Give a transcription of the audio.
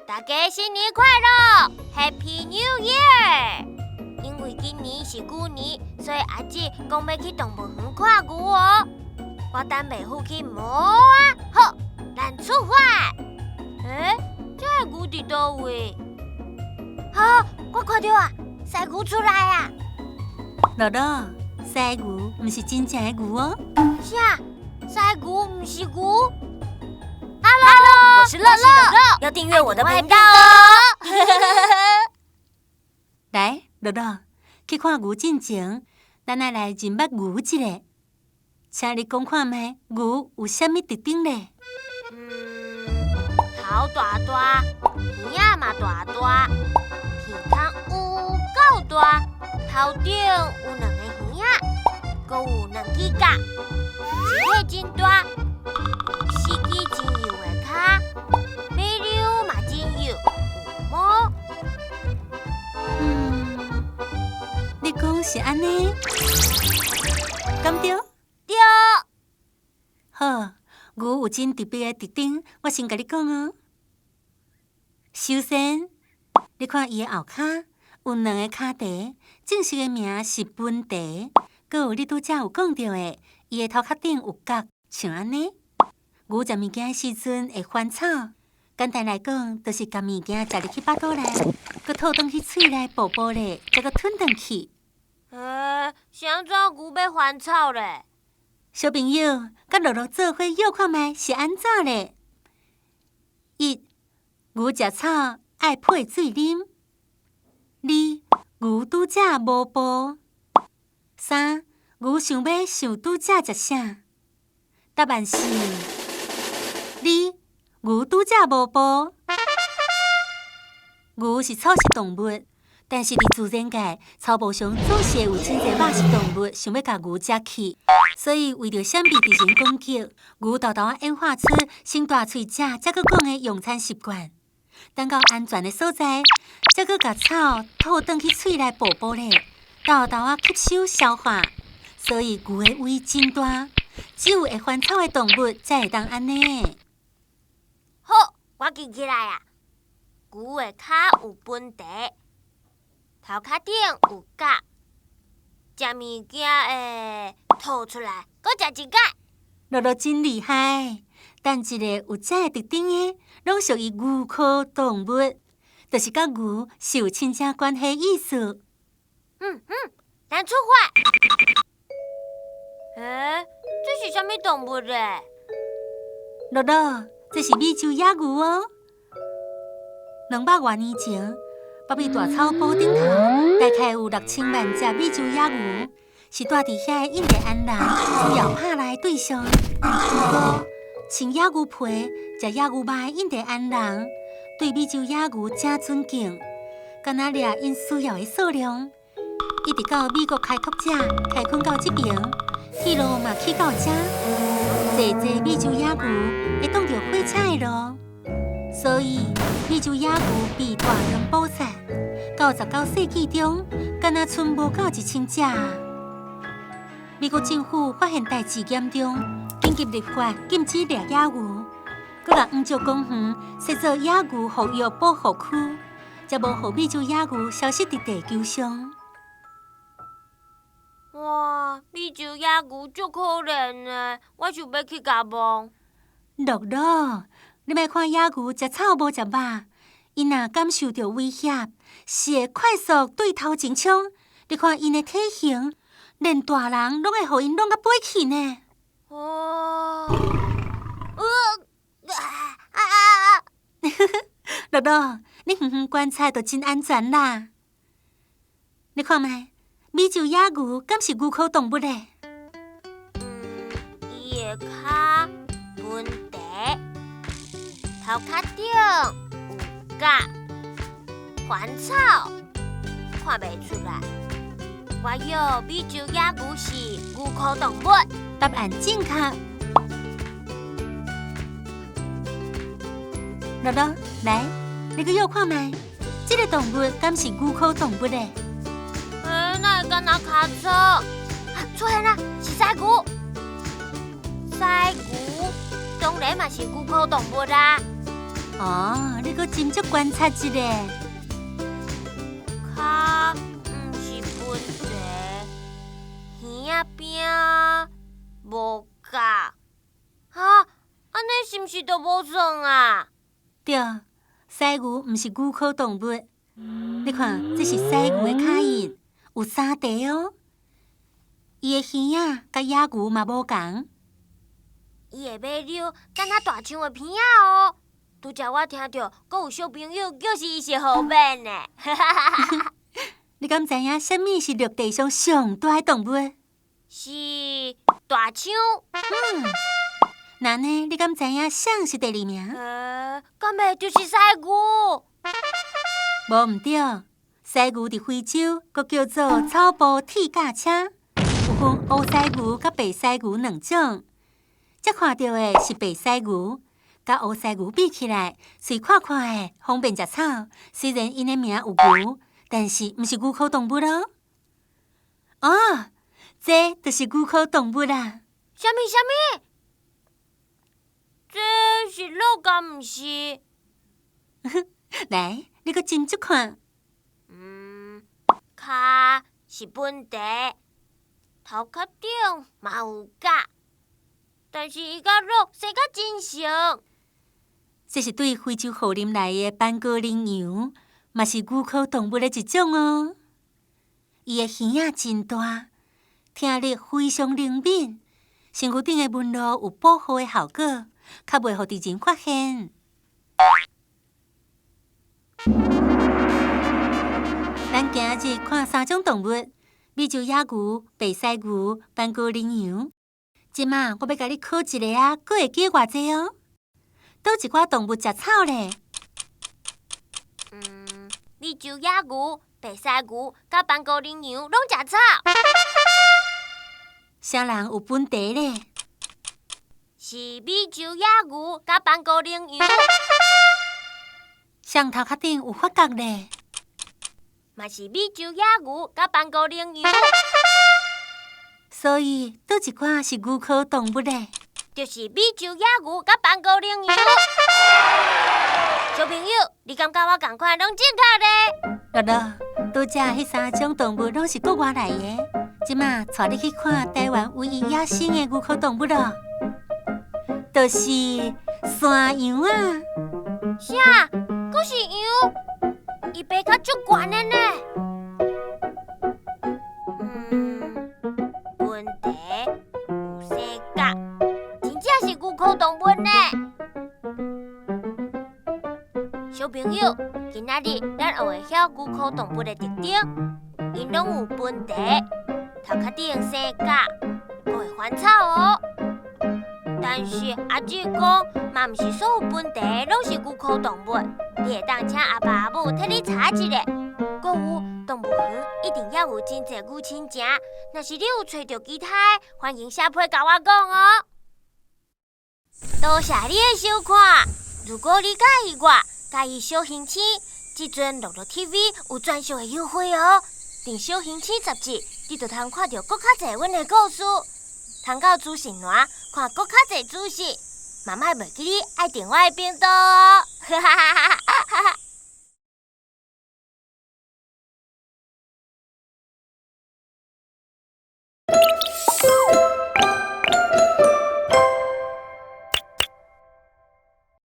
大家新年快乐 ，Happy New Year！ 因为今年是牛年，所以阿姊讲要去动物园看牛哦。我等袂赴去摸啊，好，咱出发。这个牛伫倒位？好，我看到啊，犀牛出来啊！乐乐，犀牛不是真正的牛哦。啥？犀牛不是牛 ？Hello， 我是乐乐，要订阅我的频道哦。来，乐乐，去看牛进前，咱来认捌牛一下。请你讲看觅，牛有啥物特点呢？头大大，耳仔嘛大大，鼻孔有够大，头顶有2个耳仔，阁有2支角，身体真大，4支真幼的脚，尾溜嘛真幼，有毛。你讲是安尼，敢对？对。好，牛有真特别的特点，我先甲你讲哦。首先，你看伊的后骹有2个骹蹄，正式的名是分蹄。阁有你拄则有讲到的，伊的头壳顶有角，像安尼。牛食物件的时阵会翻草，简单来讲，就是将物件食入去巴肚内，阁吐转去喙内补补咧，再阁吞转去。是安怎牛要翻草咧？小朋友，甲乐乐做伙摇看觅是安怎咧？1. 牛食草爱配水啉。2. 牛拄则无步。3. 牛想要想拄则食啥？答案是2. 牛拄则无步。牛是草食动物，但是伫自然界，草埔上总是有真侪肉食动物想要甲牛食去，所以为着闪避敌人攻击，牛豆豆演化出先大喙食，才阁讲的用餐习惯。等到安全的所在，才阁甲草吐转去喙内补补咧，豆豆吸收消化。所以牛的胃真大，只有会翻草的动物才会当安尼。好，我记起来啊，牛的脚有分蹄，头壳顶有角，食物件会吐出来，搁食一角。乐乐真厉害，但一个有这个特点的，拢属于牛科动物，就是甲牛是有亲情关系意思。咱出发。这是啥物动物咧？乐乐，这是美洲野牛哦。200多年前，北美大草埔顶头大概有6000万只美洲野牛，是住伫遐的印第安人主要拍来的对象。不过，穿野牛皮、食野牛肉的印第安人对美洲野牛真尊敬，敢若掠因需要的数量，一直到美国开拓者开垦到这边，铁路嘛去到这，济美洲野牛会挡到火车的路，所以美洲野牛被大量捕杀。到19世纪中，敢若剩无到1000只。美国政府发现代志严重，紧急立法禁止掠野牛，佮甲黄石公园设做野牛保育保护区，才无互美洲野牛消失伫地球上。哇，美洲野牛足可怜的，我想要去甲摸。乐乐，你莫看野牛食草无食肉，因若感受到威胁，是会快速对头前冲。你看因的体型，连大人拢会互因弄甲飞去呢。乐乐，你远远观察就真安全啦。你看觅，美洲野牛敢是牛科动物咧？伊的脚分蹄，头壳顶有角，翻草看袂出来。我晓美洲野牛是牛科动物。答案正确。乐乐，来，你去摇看觅，这个动物敢是牛科动物咧？哪会敢若脚草？出现啦，是犀牛。犀牛当然嘛是牛科动物啦。哦，你阁真足观察一下。较毋是问题，耳仔边无夹。安尼是毋是都无算啊？对，犀牛毋是牛科动物。你看，这是犀牛的脚印，有3块哦。伊的耳仔甲野牛嘛无共。伊的尾溜敢若大象的鼻仔哦。拄则我听到，阁有小朋友叫是伊是河马呢。你敢知影什么是陆地上上大的动物？是大象。那呢？你敢知影啥是第2名？敢袂就是犀牛？无毋对，犀牛伫非洲，阁叫做草埔铁架车，有分黑犀牛甲白犀牛2种。则看到的是白犀牛，甲黑犀牛比起来，水看看的，方便食草。虽然因的名有牛，但是毋是牛科动物咯。哦，这就是牛科动物啦。什么？这是鹿敢毋是？来，你阁斟酌看。脚是本地，头壳顶嘛有角，但是伊甲鹿生甲真像。这是对非洲雨林内的斑果羚羊，嘛是牛科动物的一种哦。伊的耳仔真大，听力非常灵敏，身躯顶的纹路有保护的效果，较袂互敌人发现。咱今日看3种动物：美洲野牛、白犀牛、斑果羚羊。即马我要甲你考一个啊，佫会记偌济哦。倒一寡动物食草咧？美洲野牛、白犀牛甲斑果羚羊拢食草。啥人有本地咧？是美洲野牛甲斑果羚羊。上头壳顶有发角咧？嘛是美洲野牛甲斑果羚羊。所以倒一寡是牛科动物咧？就是美洲野牛甲斑果羚羊。小朋友，你敢甲我同款拢正确咧？乐乐，拄则迄3种动物拢是国外来的，即马带你去看台湾唯一野生的牛科动物咯，就是山羊啊！啥？阁是羊？伊爬甲足悬的呢。本地有生角，真正是牛科动物呢。小朋友，今仔日咱学会晓牛科动物的特点，因拢有本地，头壳顶生角，阁会翻草哦。但是阿姊讲，嘛毋是所有本地拢是牛科动物，你会当请阿爸阿母替你查一下。阁有动物园一定要有真侪牛亲情，若是你有找到其他的，欢迎写批甲我讲哦。多谢你的收看，如果你介意我，介意小星星，即阵乐乐 TV 有专属的优惠哦。订小星星杂志，你就通看到更较侪阮的故事。通到资讯栏看更较侪资讯，嘛莫袂记你爱订我的频道哦。哈哈哈哈。